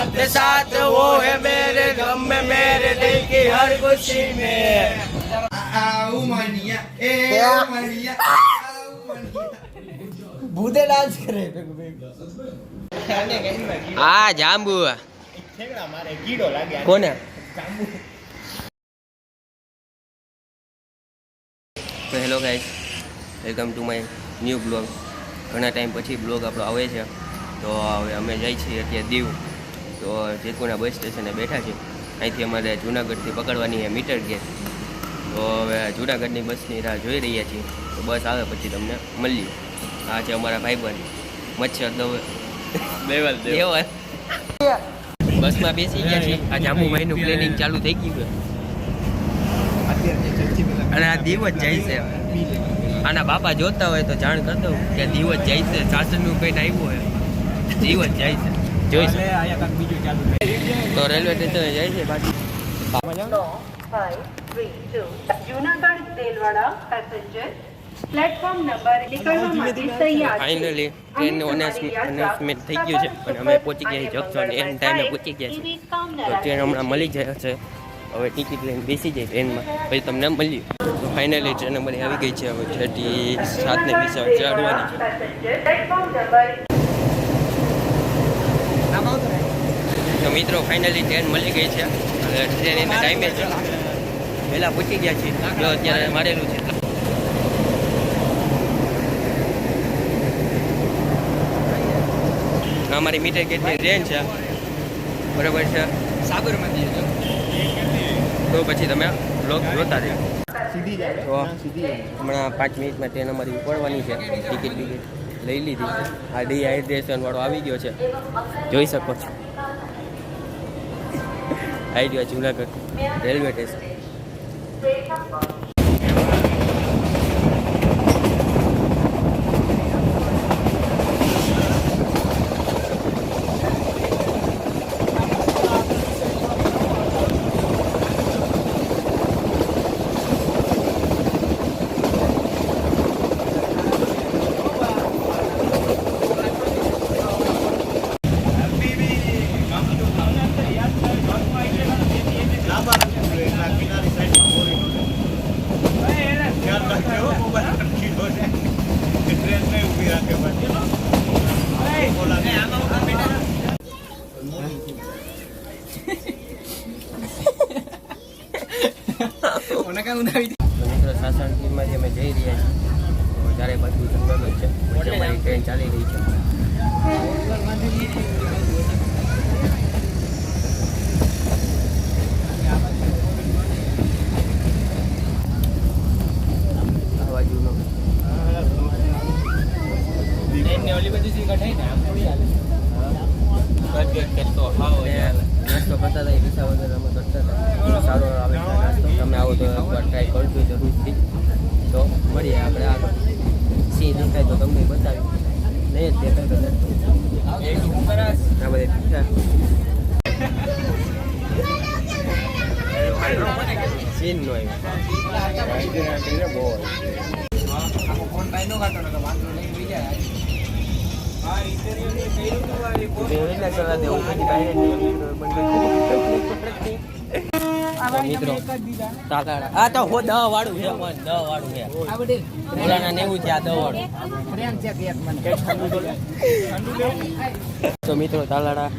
साथ साथ वो है मेरे गम में मेरे दिल की हर खुशी में भूते डांस करे આ જાંબુ मारे कीड़ो लागे કોને તો hello guys welcome to my new blog ઘણા ટાઈમ પછી બ્લોગ આપણો આવે છે તો હવે અમે જઈએ છીએ અત્યારે દીવ તો જેતપુરના બસ સ્ટેશને બેઠા છે અહીંથી અમારે જૂનાગઢથી પકડવાની છે મીટર ગેટ તો હવે જૂનાગઢની બસની રાહ જોઈ રહ્યા છીએ તો બસ આવે પછી તમને મળીએ આ છે અમારા ભાઈબંધ મચ્છર દેવલ બસમાં બેસી ગયા છીએ આ જાંબુ ભાઈનું પ્લેનિંગ ચાલુ થઈ ગયું છે અને આ દીવ જ જાય છે આના બાપા જોતા હોય તો જાણ કરી દઉં કે દીવ જ જાય છે શાસનનું કંઈ આવ્યું હોય દીવ જ જાય છે જોઈશ તો રેલવે સ્ટેશને જાય છે પાછી Junagadh Delwada passenger platform number નીકળવા માટે તૈયાર છે ફાઇનલી ટ્રેનનું અનાઉન્સમેન્ટ થઈ ગયું છે અને અમે પહોંચી ગયા જંકશન એન્ડ ટાઈમે પહોંચી ગયા છે તો ટ્રેન હમણાં મળી જાય છે હવે ટિકિટ લઈને બેસી જાય ટ્રેનમાં પછી તમને મળ્યું તો ફાઇનલી ટ્રેન અમારી આવી ગઈ છે હવે 7:20 ચડવાની છે તો મિત્રો ફાઇનલી ટ્રેન મળી ગઈ છે અને ટ્રેન એના ટાઈમે છે પહેલાં પહોંચી ગયા છીએ જો અત્યારે મારેલું છે અમારી મીટર ગેટની ટ્રેન છે બરાબર છે સાબરમતી તો પછી તમે બ્લોગ જોતા રહેજો તો હમણાં 5 મિનિટમાં ટ્રેન અમારી ઉપડવાની છે ટિકિટ લઈ લીધી છે આ ડિહાઇડ્રેશન વાળો આવી ગયો છે જોઈ શકો છો આવી ગયો જુનાગઢ રેલવે સ્ટેશન મિત્રો સાસણગીરમાંથી અમે જઈ રહ્યા છીએ ચારે બાજુ જંગલ જ છે વચ્ચે અમારી ટ્રેન ચાલી રહી છે આ બાજુનો નાસ્તો કરતા હતા પૈસા વગર અમે કરતા હતા સારો આવે છે નાસ્તો તમે આવો તો એકવાર ટ્રાય કરજો જરૂરથી તો મળીએ આપણે આગળ સિંહ દેખાય તો તમને બતાવી નહીં જ દેખાય આ બધે સીન નો મિત્રો તાકાડા આ તો 10 વાળું છે પણ 10 વાળું છે આ બધી ઓલાના 90 છે આ 10 વાળું ફ્રેન્ડ છે કે એક મને તો મિત્રો તાલાડા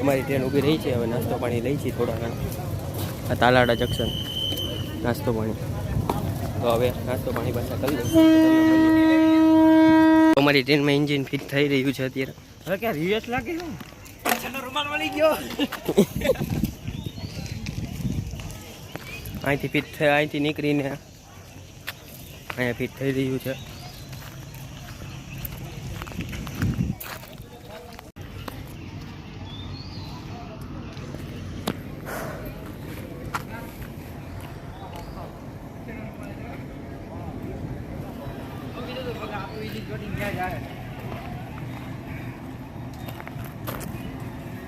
અમારી ટ્રેન ઊભી રહી છે હવે નાસ્તો પાણી લઈ છીએ થોડા ઘણા આ તાલાડા જંકશન નાસ્તો પાણી તો હવે નાસ્તો પાણી પાછા કરી લઈશું અમારી ટ્રેનમાં એન્જિન ફિટ થઈ રહ્યું છે અત્યારે હવે ક્યાં રિયસ લાગે છે પાછળનો રૂમાલ મળી ગયો અહીંથી ફિટ થઈ અહીંથી નીકળીને અહીંયા ફિટ થઈ રહ્યું છે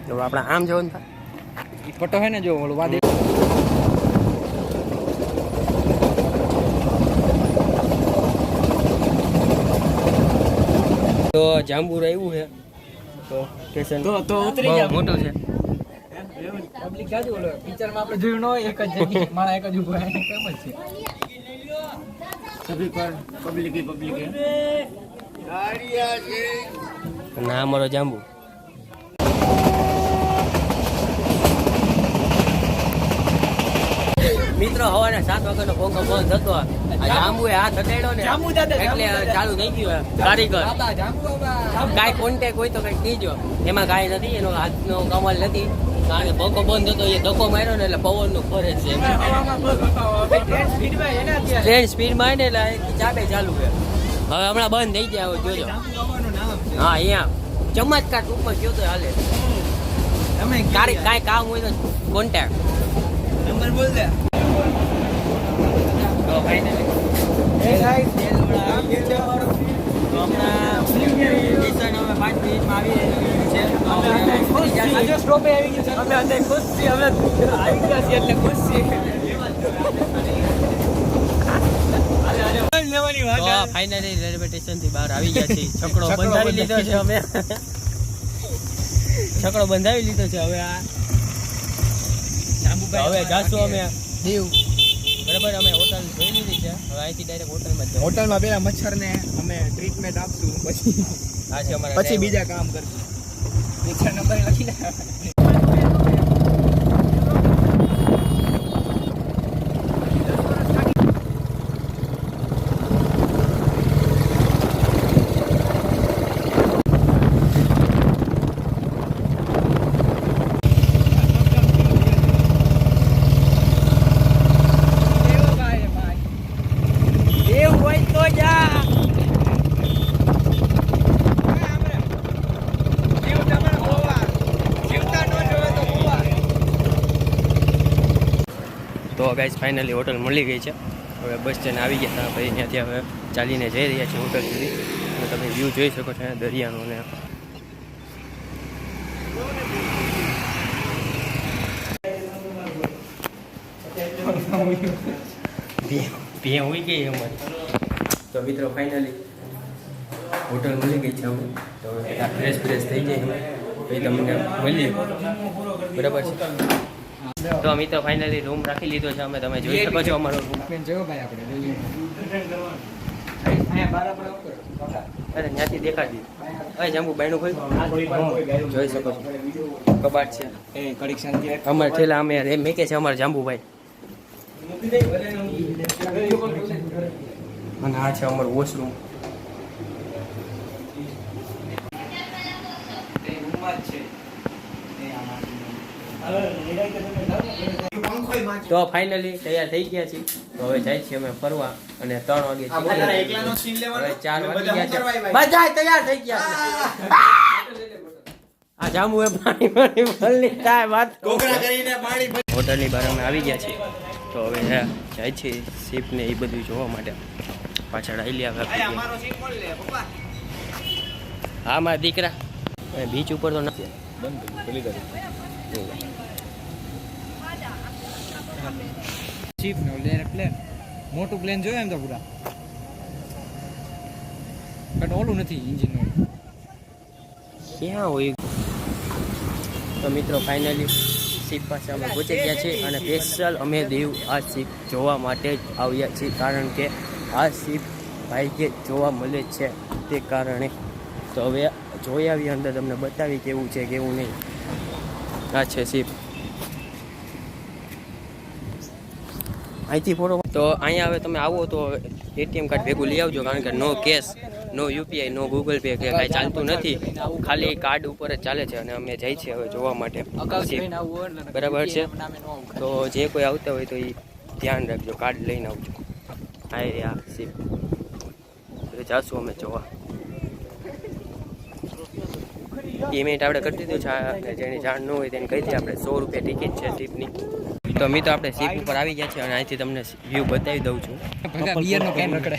જો આપણે આમ જવાનું થાય ફોટો હે ને જો ઓલું વાદે તો જાંબુર આવ્યું છે તો સ્ટેશન તો ઉતરી ગયા મોટું છે પબ્લિક જાજુ ઓલો પિક્ચર માં આપણે જોયું ન હોય એક જ જગ્યાએ માણા એક જ ઊભા હોય કેમ જ છે સભી પર પબ્લિક ના અમારો જાંબુ મિત્રો હવાના 7 વાગ્યાનો ભોંગો બંધ હતો. આ જાંબુએ હાથ હટાડ્યો ને એટલે ચાલુ થઈ ગયું કારીગર. કાંઈ કોન્ટેક હોય તો કંઈક કીજો. એમાં કાંઈ નથી, એનો હાથનો કમાલ નથી, કારણ કે ભોંગો બંધ હતો. એ ધક્કો માર્યો ને એટલે પવનનું ફરે છે. ટ્રેન સ્પીડમાં ને એટલે ચાબે ચાલુ છે. હવે હમણાં બંધ થઈ જાય, હવે જોજો. હા, અહીંયા ચમત્કાર ઉપર ગયો તો હાલે. કાંઈ કામ હોય તો કોન્ટેક્ટ નંબર બોલ દે. તો ફાઇનલી હમણાં સ્ટેશન હવે 5 મિનિટમાં આવી રહ્યું છે. સ્ટોપે આવી ગયું છે અમે અંદર ખુશ છીએ અમે આવી ગયા છીએ એટલે ખુશ છીએ તો ફાઇનલી રેલવે સ્ટેશન થી બહાર આવી ગયા છીએ. છકડો બંધાવી લીધો છે અમે. છકડો બંધાવી લીધો છે. હવે હવે જાશું અમે દીવ. બરાબર, અમે હોટલ જોઈ લીધી છે. હવે અહીંથી ડાયરેક્ટ હોટલમાં જ હોટલમાં પેલા મચ્છરને અમે ટ્રીટમેન્ટ આપશું પછી આ છે અમારા પછી બીજા કામ કરશું. પિક્ચર નંબર લખી લે. તો ગાઈસ ફાઇનલી હોટલ મળી ગઈ છે. હવે બસ સ્ટેન્ડ આવી ગયા હતા, પછી ત્યાંથી હવે ચાલીને જઈ રહ્યા છીએ હોટલ સુધી. અને તમે વ્યૂ જોઈ શકો છો દરિયાનો. ને ભે હોઈ ગઈ અમારી. તો મિત્રો ફાઇનલી હોટલ મળી ગઈ છે અમે. તો ફ્રેશ થઈ જાય અમે પછી તમને મળીએ. બરાબર છે. તો મિત્રો ફાઇનલી રૂમ રાખી લીધો છે અમે. તમે જોઈ શકો છો અમારો રૂમ. જોયો ભાઈ આપણે અહીંયા બાર આપણે ઉપર અરે ત્યાંથી દેખાડી અરે જાંબુ બાયણું ખોલ્યું જોઈ શકો છો. કબાટ છે એ કડીક શાંતિ અમારે ઠેલા અમે મેકે છે અમારા જાંબુભાઈ. અને આ છે અમારું વોશરૂમ. તો ફાઇનલી તૈયાર થઈ ગયા છીએ. તો હવે જાય છીએ અમે ફરવા. અને 3 વાગે હવે 4 વાગી ગયા છે. બધા તૈયાર થઈ ગયા છે. આ જાંબુ એ પાણી ભરલી કાય વાત હોટલની બહાર અમે આવી ગયા છીએ. તો હવે જાય છે શિપ ને એ બધું જોવા માટે. પાછળ આવી લે. હા મારા દીકરા બીચ ઉપર તો નથી શિપ નો પ્લેન મોટું પ્લેન જોયું એમ તો પૂરા બટ ઓલું નથી ઇન્જિન નું ક્યાં હોય. તો મિત્રો ફાઇનલી શિપ પાસે અમે પહોંચી ગયા છીએ. અને સ્પેશિયલ અમે દીવ આ શિપ જોવા માટે જ આવ્યા છીએ, કારણ કે આ શિપ ભાગ્યે જોવા મળે છે તે કારણે. તો હવે જોઈ આવી અંદર તમને બતાવી કેવું છે કેવું નહીં. આ છે શિપ. અહીંથી ફોટો. તો અહીંયા હવે તમે આવો તો એટીએમ કાર્ડ ભેગું લઈ આવજો, કારણ કે નો કેશ, નો યુપીઆઈ, નો ગૂગલ પે કે કાંઈ ચાલતું નથી. ખાલી કાર્ડ ઉપર જ ચાલે છે. અને અમે જઈએ છીએ હવે જોવા માટે. બરાબર છે. તો જે કોઈ આવતા હોય તો એ ધ્યાન રાખજો, કાર્ડ લઈને આવજો. હા રે આ શિપ જાશું અમે જોવા. પેમેન્ટ આપણે કરી દીધું છે. જેની જાણ ન હોય તેને કહી દઈએ આપણે. 100 રૂપિયા ટિકિટ છે શિપની. તો મિત્રો આપણે શિપ ઉપર આવી ગયા છે. અને અહીંથી તમને વ્યૂ બતાવી દઉં છું. બિયર નો કેમ રખડે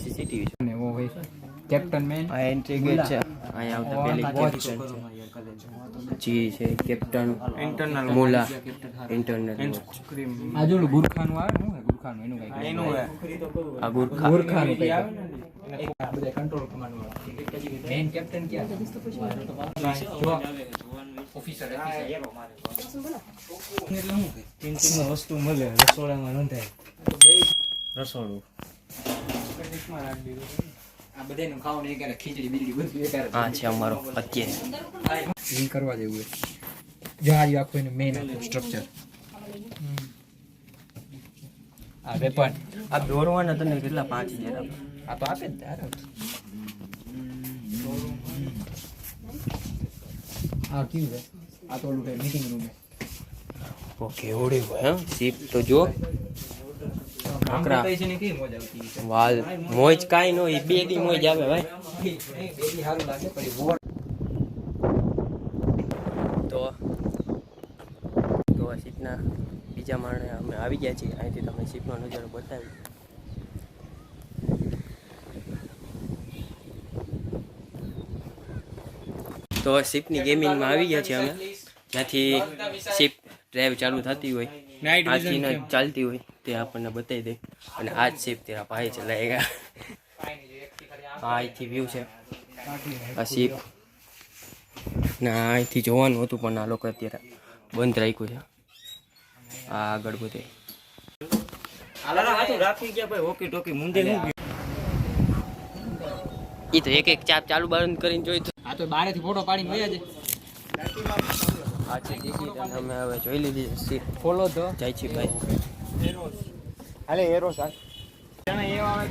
સીસીટીવી છે. કેપ્ટન મેન આ એન્ટ્રી ગેટ છે. અહીંયા આવતા પહેલી કેપ્ટન જી છે કેપ્ટન ઇન્ટરનલ મુલા ઇન્ટરનલ આ જો ગુરખાનું આવે ને ગુરખાનું એનું કઈ આ ગુરખા ગુરખાનું કઈ આવે ને આ બધા કંટ્રોલ કમાન્ડ વાળા મેઈન કેપ્ટન ક્યાં છે ઓફિસર એટલે હું ટીમ વસ્તુ મળે રસોડામાં નોંધાય રસોડું આ બધાનું ખાવાનું એક કરે ખીચડી બીજડી બધું એક કરે આ છે અમારો અત્યારે ઈ કરવા જેવું છે જહાજ આખું એનું મેઇન સ્ટ્રક્ચર આ વેપન આ દોરવાના તને કેટલા 5000 આ તો આપે જ તારે આ કેવું છે આ તો ઓલું મીટિંગ રૂમ છે ઓકે ઓડી હોય સીપ તો જો કાકરા છે ને કેવી મોજ આવતી છે વાલ મોજ કાઈ નો ઈ બે દી મોજ આવે ભાઈ બેબી સારું લાગે પણ વોર તો સીપના બીજા માળે અમે આવી ગયા છીએ અહીંથી તમને સીપનો નજારો બતાવી તો સીપની ગેમિંગમાં આવી ગયા છીએ અમે જ્યાંથી સીપ ડ્રાઈવ ચાલુ થતી હોય આથી ન ચાલતી હોય તે આપણને બતાવી દે અને આ જ સીપ તેરા ભાઈ ચલાએગા આ અહીંથી વ્યૂ છે આ સીપ ના અહીંથી જોવાનું હતું પણ આ લોકો અત્યારે બંધ રાખ્યું છે આ આગળ બધે એ તો એક એક ચાપ ચાલુ બંધ કરીને જોઈ આ તો બારેથી ફોટો પાડીને વયા છે આ છે દેખી અમે હવે જોઈ લીધી સીપ ફોલો તો જાય છે ભાઈ હાલે એરો સાહેબ જણા એવા આવે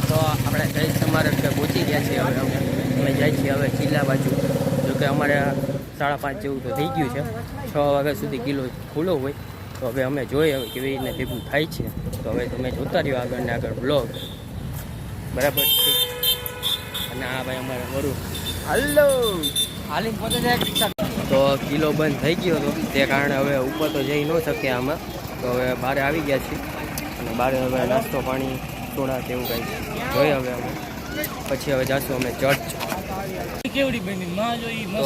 તો આપણે જય સ્મારક પહોંચી ગયા છીએ હવે અમે જાય છીએ હવે કિલ્લા બાજુ જોકે અમારે 5:30 જેવું તો થઈ ગયું છે 6 વાગ્યા સુધી કિલ્લો ખુલ્લો હોય તો હવે અમે જોઈએ હવે કેવી રીતના ભેગું થાય છે તો હવે તમે જોતા રહ્યો આગળ ને આગળ બ્લોગ બરાબર છે અને આ ભાઈ અમારે વરું હલો હાલી પોતે જાય રિક્ષા તો કિલ્લો બંધ થઈ ગયો હતો તે કારણે હવે ઉપર તો જઈ ન શકીએ આમાં તો હવે બહાર આવી ગયા છીએ અને બહાર હવે નાસ્તો પાણી થોડા તેવું કંઈ જોઈએ હવે અમે પછી હવે જઈશું અમે ચર્ચ તો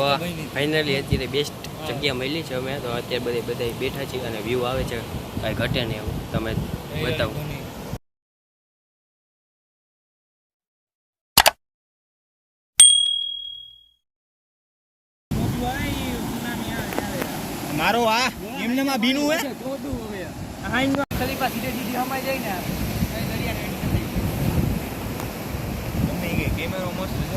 ફાઇનલી અત્યારે બેસ્ટ જગ્યા મળી છે અમે તો અત્યારે બધા બેઠા છીએ અને વ્યૂ આવે છે કાંઈ ઘટે નહીં એવું તમે બતાવો મારો આ એમને માં ભીનું હે ખલીફા સીધે સીધી હમાઈ જાય ને કેમેરો મસ્ત છે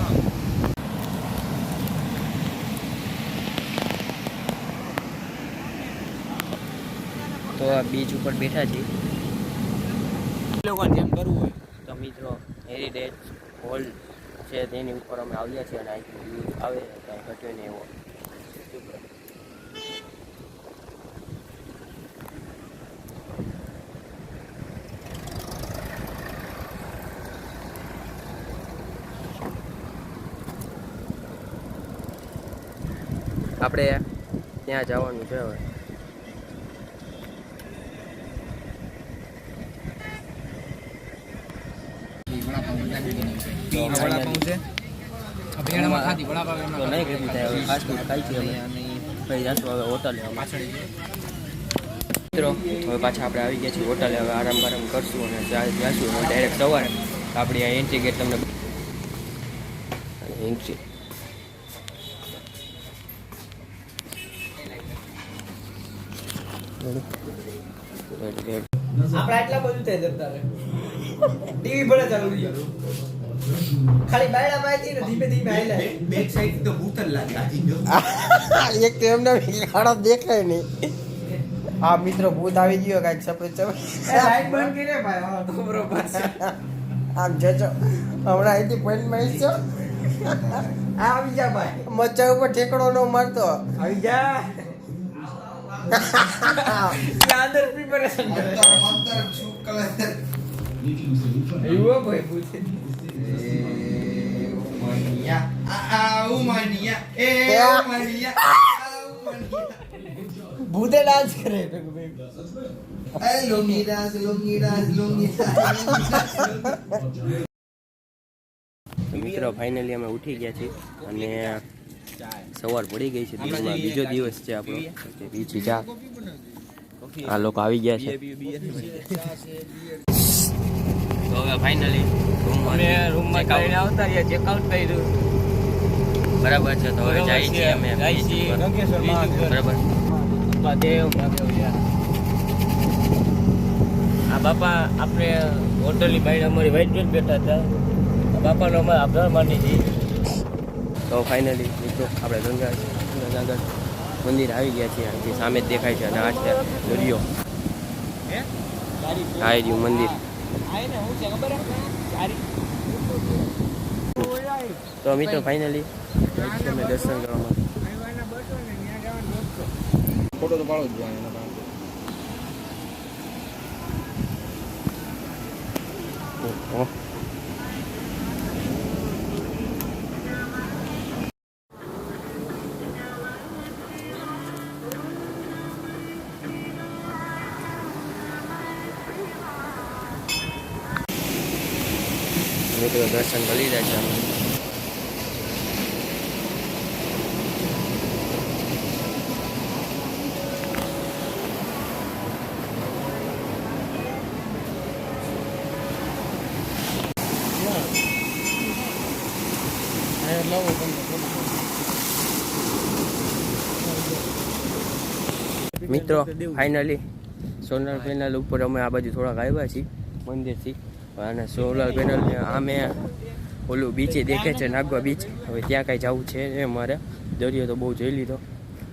તો આ બીચ ઉપર બેઠા છીએ લોકોને જેમ કરવું હોય તો મિત્રો હેરિટેજ હોલ છે તેની ઉપર અમે આવ્યા છીએ અને અહીંથી વ્યૂ આવે કાંઈ ઘટ્યો નહીં એવો આપણે ત્યાં જવાનું છે હવે તો નહીં ભેગું થાય હવે ફાસ્ટ ફૂડ ખાઈ છીએ અમે પછી જશું હવે હોટલે મિત્રો હવે પાછા આપણે આવી ગયા છીએ હોટલે હવે આરામ બારામ કરશું અને જઈશું હવે ડાયરેક્ટ સવારે આપણી આ એન્ટ્રી ગેટ તમને એન્ટ્રી આપણે આટલા બધું થાય જતા રહે ટીવી ભલે ચાલુ રહી ખાલી બાયડા પાયથી ને ધીમે ધીમે આયલા બેક સાઈડ તો ભૂત જ લાગે એક તો એમને ખાડો દેખાય નહીં આ મિત્રો ભૂત આવી ગયો કાંઈક સફેદ લાઈટ બંધ કરી રે ભાઈ હા તો બરોબર છે આમ જજો હમણાં અહીંથી પોઈન્ટમાં આવીશો આવી જા ભાઈ મચ્ચા ઉપર ઠેકડો ન મારતો આવી જા અંદર પ્રિપેરેશન કરે મંતર શું કલર એવો ભાઈ પૂછે ઉમનિયા ઉમનિયા એ ઉમનિયા ભૂતે ડાન્સ કરે તો મિત્રો ફાઇનલી અમે ઉઠી ગયા છીએ અને સવાર પડી ગઈ છે દીવમાં બીજો દિવસ છે આપણો બીજી ચા આ લોકો આવી ગયા છે તો હવે ફાઇનલી રૂમમાં જઈને આવતા રહ્યા ચેકઆઉટ કર્યું બરાબર છે તો હવે જાય છીએ અમે બરાબર આ બાપા આપણે હોટલની બહાર અમારી વાઇટ જ બેઠા હતા બાપાનો અમારે આભાર માની છીએ તો ફાઇનલી મિત્રો આપણે ગંગાગઢ મંદિર આવી ગયા છીએ જે સામે જ દેખાય છે અને આ છે દરિયો આ રહ્યું મંદિર તો મિત્રો ફાઇનલી અમે દર્શન કરવામાં ફોટો તો પાડો જ મિત્રો દર્શન કરી લીધા છે અમે મિત્રો ફાઇનલી સોલર પેનલ ઉપર અમે આ બાજુ થોડાક આવ્યા છીએ મંદિરથી અને સોલર પેનલ આમે ઓલું બીચે દેખે છે નાગવા બીચ હવે ત્યાં કાંઈ જવું છે ને અમારે દરિયો તો બહુ જોઈ લીધો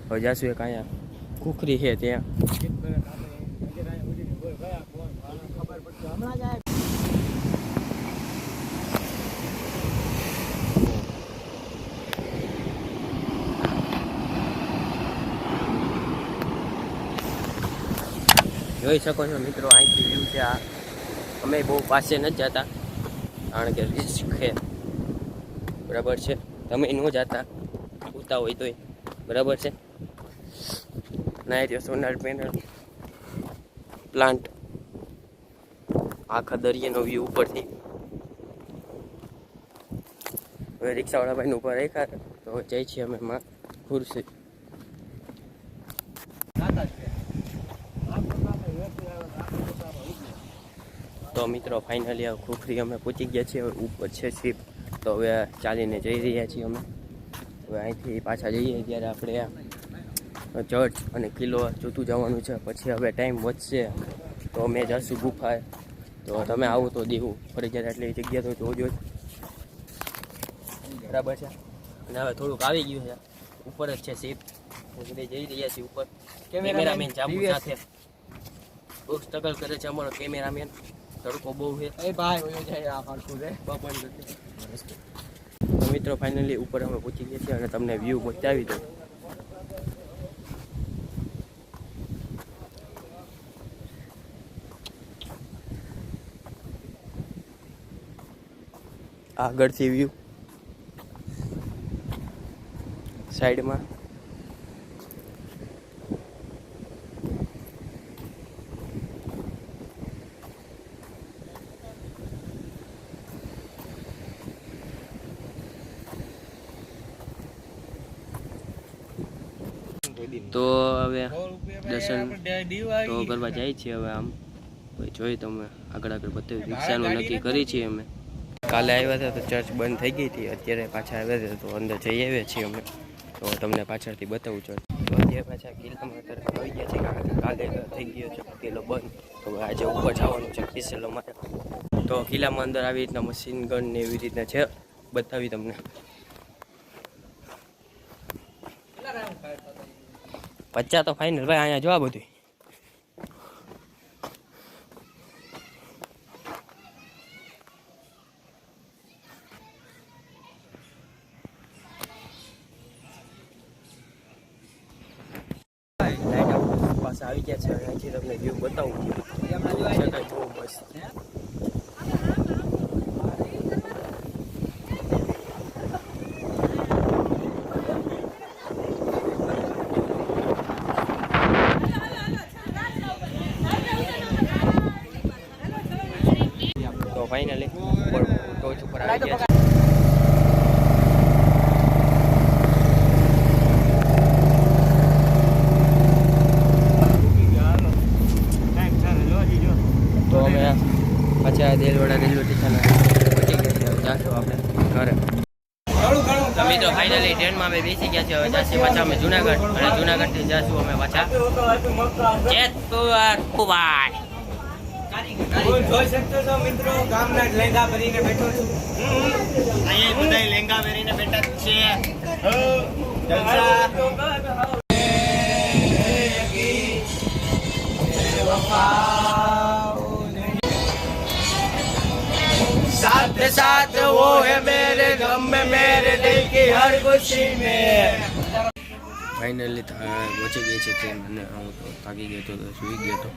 હવે જાશું એક અહીંયા કુખરી છે ત્યાં જોઈ શકો છો મિત્રો અહીંથી વ્યૂ છે આ અમે બહુ પાસે નથી જતા કારણ કે રિસ્ક છે બરાબર છે તમે ન જતા ઉતા હોય તોય બરાબર છે ના એ સોલાર પેનલ પ્લાન્ટ આખા દરિયાનો વ્યૂ ઉપરથી હવે રિક્ષાવાળા ભાઈને ઉપર રાખ્યા તો જઈ છીએ અમે માં ખુરશી તો મિત્રો ફાઇનલી આ ખુખરી અમે પહોંચી ગયા છીએ ઉપર છે શિપ તો હવે ચાલીને જઈ રહ્યા છીએ અમે હવે અહીંથી પાછા જઈએ ત્યારે આપણે ચર્ચ અને કિલ્લો જોતું જવાનું છે પછી હવે ટાઈમ વધશે તો અમે જઈશું ગુફાએ તો તમે આવો તો દેવું ફરજિયાત એટલી જગ્યા તો જોજો જ બરાબર છે અને હવે થોડુંક આવી ગયું છે ઉપર જ છે શિપ એટલે જઈ રહ્યા છીએ ઉપર કેમેરામેન ચાબુ સાથે બહુ સ્ટ્રગલ કરે છે અમારો કેમેરામેન તડકો બહુ છે એ ભાઈ ઓયો જાય આ ફરકું છે બપન તો મિત્રો ફાઇનલી ઉપર અમે પહોંચી ગયા છીએ અને તમને વ્યૂ બતાવી દઉં આગળથી વ્યૂ સાઈડમાં તો હવે દર્શન તો કરવા જાય છીએ હવે આમ જોઈ તમે આગળ બતાવ્યું રિક્ષાનું નક્કી કરી છીએ અમે કાલે આવ્યા હતા તો ચર્ચ બંધ થઈ ગઈ હતી અત્યારે પાછા આવ્યા હતા તો અંદર જઈ આવ્યા છીએ અમે તો તમને પાછળથી બતાવું ચર્ચ તો અત્યારે પાછા કિલ્લામાં તરફ આવી ગયા છે કારણ કે કાલે થઈ ગયો છે કિલ્લો બંધ તો આજે ઉપર જવાનું છે કિલ્લો માટે તો કિલ્લામાં અંદર આવી રીતના મશીન ગન ને એવી રીતના છે બતાવી તમને પચ્ચા તો ફાઇનલ ભાઈ અહીંયા જોવા બધું પાસે આવી ગયા છે અહીંથી તમને વ્યૂ બતાવું બહુ મસ્ત ફાઇનલી ટોચ ઉપર આવી ગયા છે. તો અમે પાછા દેલવાડા રેલવે સ્ટેશન પહોંચી ગયા છે. હવે જાશું આપણે ઘરે. મિત્રો ફાઇનલી ટ્રેનમાં અમે બેસી ગયા છે. હવે જાશું પાછા અમે જુનાગઢ, અને જુનાગઢથી જાશું અમે પાછા જેતપુર. જોઈ શકતો છો મિત્રો, ગામના જ લેંગા ભરીને બેઠો છું. અહીંયા બધા લેંગા પહેરીને બેઠા છે. साथ साथ वो है मेरे गम में मेरे दिल की हर खुशी में. ફાઇનલી પહોંચી ગઈ છે ટ્રેન, અને હું તો થાકી ગયો હતો, તો સૂઈ ગયો હતો.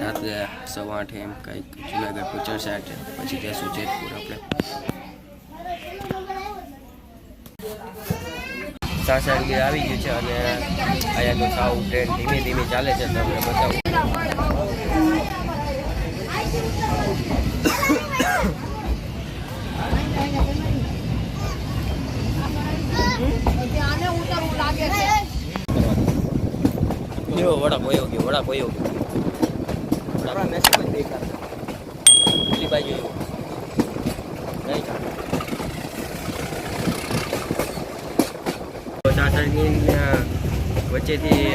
રાત્રે 8:15 એમ કંઈક જુનાગઢ પહોંચાડશે આ ટ્રેન. પછી જઈશું જેતપુર આપણે. સાસણગીર આવી ગયું છે, અને અહીંયાનું સાવ ટ્રેન ધીમે ધીમે ચાલે છે. તમને બતાવું. વડા પોયો ગયો, વડા પોયો ગયો. પેલી બાજુ એવું નહીં ચાલે. સાસણગીર વચ્ચેથી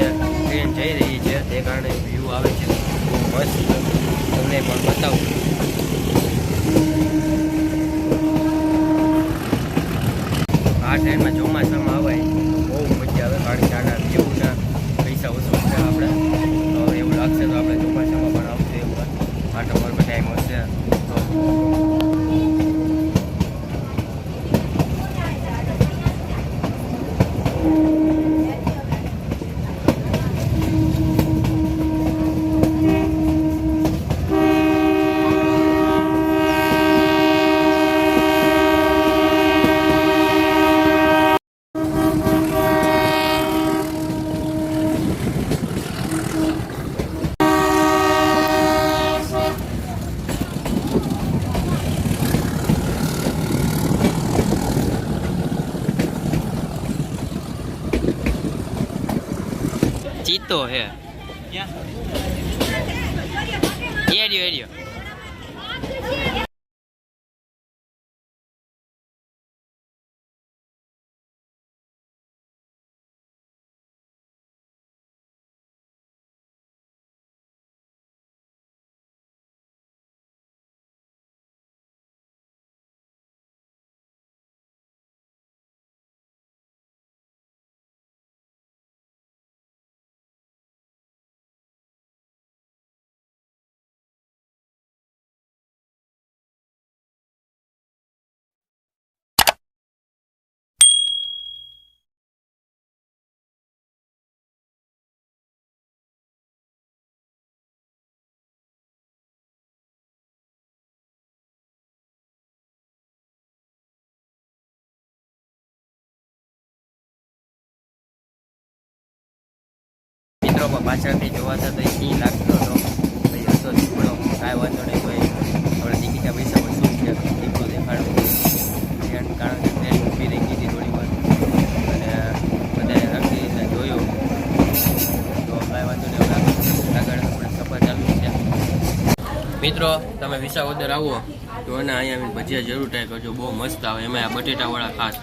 ટ્રેન જઈ રહી છે, તે કારણે વ્યૂ આવે છે બહુ મસ્ત. તમને પણ બતાવું. આ ટ્રેનમાં ચોમાસામાં આવે બહુ મજા આવે, કારણ કે આના વ્યૂના પૈસા ઓછો છે આપણે. તો એવું લાગશે તો આપણે ચોમાસામાં પણ આવશે એવું આટો મારવા ટાઈમ હશે તો. ચીતો હે એરિયો એરિયો. મિત્રો પાછળથી જોવાતા તો સિંહ લાગતો હતો, ભાઈ હતો દીપડો. કાંઈ વાંધો નહીં, ભાઈ આપણે ટિકિટના પૈસા વસૂલ છે. દીપડો દેખાડવું ટ્રેન, કારણ કે ટ્રેન ઊભી રહી ગઈ હતી થોડી વાર, અને બધાએ રાખી રીતના જોયું. તો કાંઈ વાંધો નહીં, આગળ આપણે સફર ચાલુ છે. મિત્રો તમે વિસાવદર આવો તો એને અહીંયા આવીને ભજીયા જરૂર ટ્રાય કરજો, બહુ મસ્ત આવે. એમાં આ બટેટાવાળા ખાસ.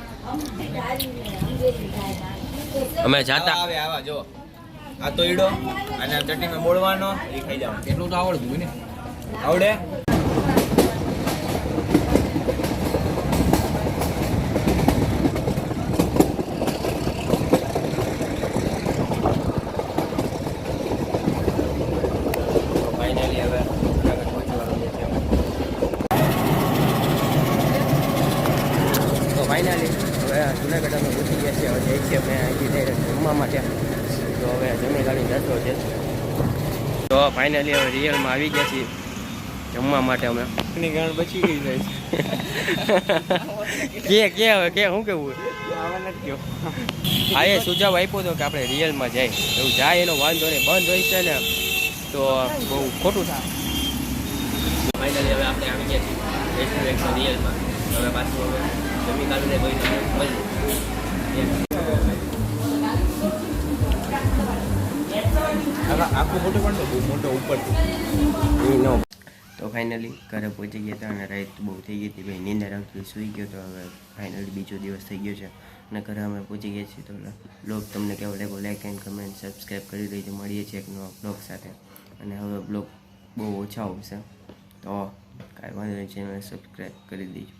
અમે જાતા આવે આવા જો આ તો ઈડો અને ચટણીમાં મોળવાનો એ ખાઈ જાવ. એટલું તો આવડતું ને. આવડે. ફાઇનલી હવે જુનાગઢ પહોંચવાનું છે. તો ફાઇનલી હવે જુનાગઢ અમે પહોંચી ગયા છીએ. હવે જઈએ છીએ અમે અહીંથી જમવા માટે. તો હવે જમી ગાડી જતો છે. તો ફાઇનલી હવે રિયલમાં આવી ગયા છીએ જમવા માટે. અમે ની ગાણ બચી ગઈ જાય કે હવે કે શું કેવું આવા નથી ગયો. હા, એ સુઝાવ આપ્યો હતો કે આપણે રિયલમાં જાય. એવું જાય એનો વાંધો નહીં, બંધ હોય છે ને તો બહુ ખોટું થાય. ફાઇનલી હવે આપણે આવી ગયા છીએ રેસ્ટોરન્ટમાં રિયલમાં. હવે પાછું હવે જમી કાઢીને ભાઈ મળીએ. આખું મોટું પણ બહુ મોટો ઉપરથી નો. તો ફાઇનલી ઘરે પહોંચી ગયા હતા અને રાત બહુ થઈ ગઈ હતી ભાઈ, નીંદર આવતી સૂઈ ગયો. તો હવે ફાઇનલી બીજો દિવસ થઈ ગયો છે અને ઘરે અમે પહોંચી ગયા છીએ. તો બ્લોગ તમને કેવો લાગ્યો લાઈક એન્ડ કમેન્ટ સબસ્ક્રાઈબ કરી દેજો. મળીએ છીએ એક નવા બ્લોગ સાથે. અને હવે બ્લોગ બહુ ઓછા આવશે તો કાંઈ વાંધો નહીં, ચેનલ સબસ્ક્રાઈબ કરી દેજો.